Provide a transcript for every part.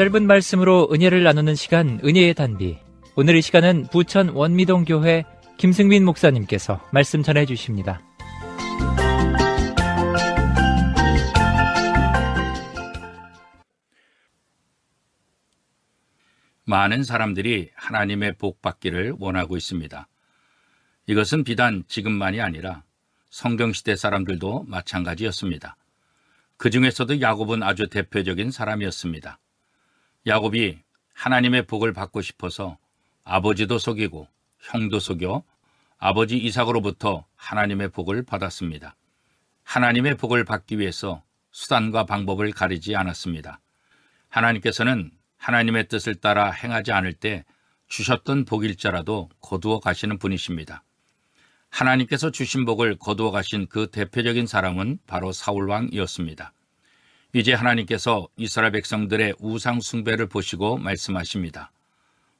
짧은 말씀으로 은혜를 나누는 시간, 은혜의 단비. 오늘 이 시간은 부천 원미동교회 김승민 목사님께서 말씀 전해 주십니다. 많은 사람들이 하나님의 복 받기를 원하고 있습니다. 이것은 비단 지금만이 아니라 성경시대 사람들도 마찬가지였습니다. 그 중에서도 야곱은 아주 대표적인 사람이었습니다. 야곱이 하나님의 복을 받고 싶어서 아버지도 속이고 형도 속여 아버지 이삭으로부터 하나님의 복을 받았습니다. 하나님의 복을 받기 위해서 수단과 방법을 가리지 않았습니다. 하나님께서는 하나님의 뜻을 따라 행하지 않을 때 주셨던 복일자라도 거두어 가시는 분이십니다. 하나님께서 주신 복을 거두어 가신 그 대표적인 사람은 바로 사울왕이었습니다. 이제 하나님께서 이스라엘 백성들의 우상 숭배를 보시고 말씀하십니다.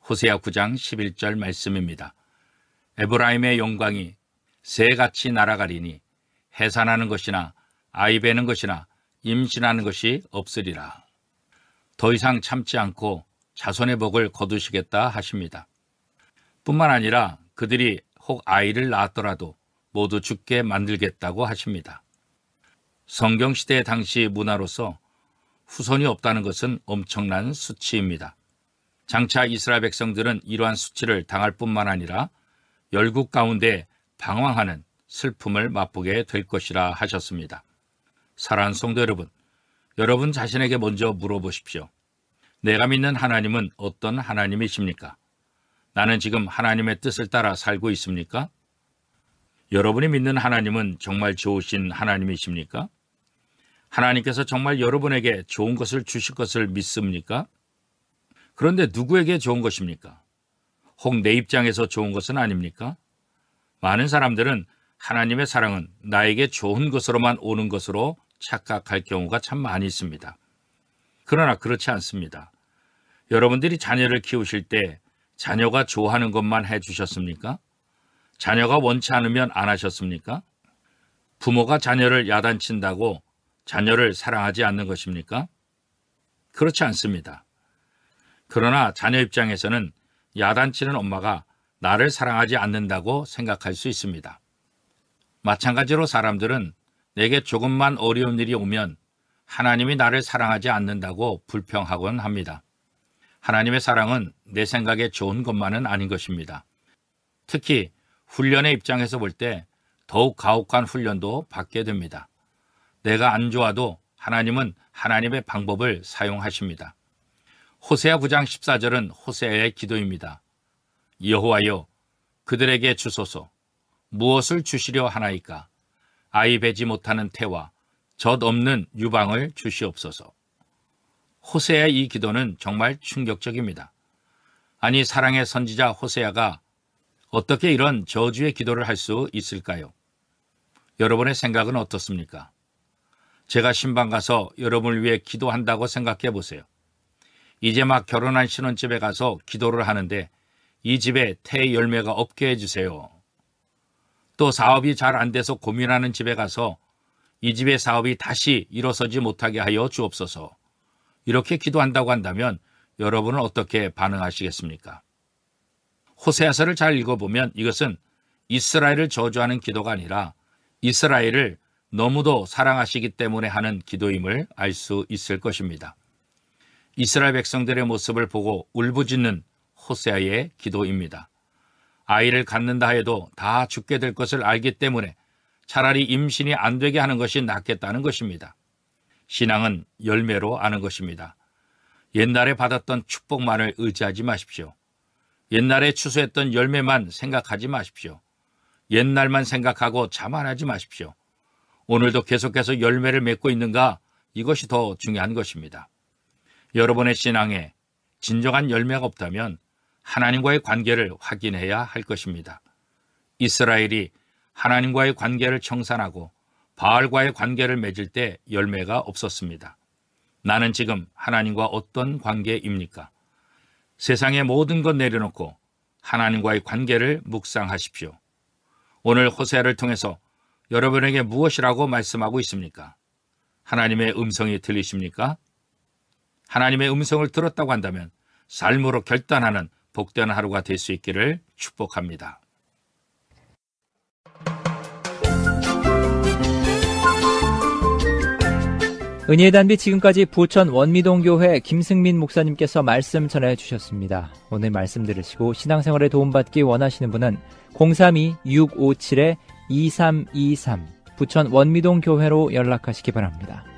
호세아 9장 11절 말씀입니다. 에브라임의 영광이 새같이 날아가리니 해산하는 것이나 아이 베는 것이나 임신하는 것이 없으리라. 더 이상 참지 않고 자손의 복을 거두시겠다 하십니다. 뿐만 아니라 그들이 혹 아이를 낳았더라도 모두 죽게 만들겠다고 하십니다. 성경시대 당시 문화로서 후손이 없다는 것은 엄청난 수치입니다. 장차 이스라엘 백성들은 이러한 수치를 당할 뿐만 아니라 열국 가운데 방황하는 슬픔을 맛보게 될 것이라 하셨습니다. 사랑하는 성도 여러분, 여러분 자신에게 먼저 물어보십시오. 내가 믿는 하나님은 어떤 하나님이십니까? 나는 지금 하나님의 뜻을 따라 살고 있습니까? 여러분이 믿는 하나님은 정말 좋으신 하나님이십니까? 하나님께서 정말 여러분에게 좋은 것을 주실 것을 믿습니까? 그런데 누구에게 좋은 것입니까? 혹 내 입장에서 좋은 것은 아닙니까? 많은 사람들은 하나님의 사랑은 나에게 좋은 것으로만 오는 것으로 착각할 경우가 참 많이 있습니다. 그러나 그렇지 않습니다. 여러분들이 자녀를 키우실 때 자녀가 좋아하는 것만 해주셨습니까? 자녀가 원치 않으면 안 하셨습니까? 부모가 자녀를 야단친다고 자녀를 사랑하지 않는 것입니까? 그렇지 않습니다. 그러나 자녀 입장에서는 야단치는 엄마가 나를 사랑하지 않는다고 생각할 수 있습니다. 마찬가지로 사람들은 내게 조금만 어려운 일이 오면 하나님이 나를 사랑하지 않는다고 불평하곤 합니다. 하나님의 사랑은 내 생각에 좋은 것만은 아닌 것입니다. 특히 훈련의 입장에서 볼 때 더욱 가혹한 훈련도 받게 됩니다. 내가 안 좋아도 하나님은 하나님의 방법을 사용하십니다. 호세아 9장 14절은 호세아의 기도입니다. 여호와여, 그들에게 주소서. 무엇을 주시려 하나이까? 아이 베지 못하는 태와 젖 없는 유방을 주시옵소서. 호세아의 이 기도는 정말 충격적입니다. 아니, 사랑의 선지자 호세아가 어떻게 이런 저주의 기도를 할 수 있을까요? 여러분의 생각은 어떻습니까? 제가 신방 가서 여러분을 위해 기도한다고 생각해 보세요. 이제 막 결혼한 신혼집에 가서 기도를 하는데 이 집에 태 열매가 없게 해주세요. 또 사업이 잘 안 돼서 고민하는 집에 가서 이 집의 사업이 다시 일어서지 못하게 하여 주옵소서. 이렇게 기도한다고 한다면 여러분은 어떻게 반응하시겠습니까? 호세아서를 잘 읽어보면 이것은 이스라엘을 저주하는 기도가 아니라 이스라엘을 너무도 사랑하시기 때문에 하는 기도임을 알 수 있을 것입니다. 이스라엘 백성들의 모습을 보고 울부짖는 호세아의 기도입니다. 아이를 갖는다 해도 다 죽게 될 것을 알기 때문에 차라리 임신이 안 되게 하는 것이 낫겠다는 것입니다. 신앙은 열매로 아는 것입니다. 옛날에 받았던 축복만을 의지하지 마십시오. 옛날에 추수했던 열매만 생각하지 마십시오. 옛날만 생각하고 자만하지 마십시오. 오늘도 계속해서 열매를 맺고 있는가? 이것이 더 중요한 것입니다. 여러분의 신앙에 진정한 열매가 없다면 하나님과의 관계를 확인해야 할 것입니다. 이스라엘이 하나님과의 관계를 청산하고 바알과의 관계를 맺을 때 열매가 없었습니다. 나는 지금 하나님과 어떤 관계입니까? 세상의 모든 것 내려놓고 하나님과의 관계를 묵상하십시오. 오늘 호세아를 통해서 여러분에게 무엇이라고 말씀하고 있습니까? 하나님의 음성이 들리십니까? 하나님의 음성을 들었다고 한다면 삶으로 결단하는 복된 하루가 될 수 있기를 축복합니다. 은혜의 단비 지금까지 부천 원미동교회 김승민 목사님께서 말씀 전해 주셨습니다. 오늘 말씀 들으시고 신앙생활에 도움받기 원하시는 분은 032-657-2323 부천 원미동교회로 연락하시기 바랍니다.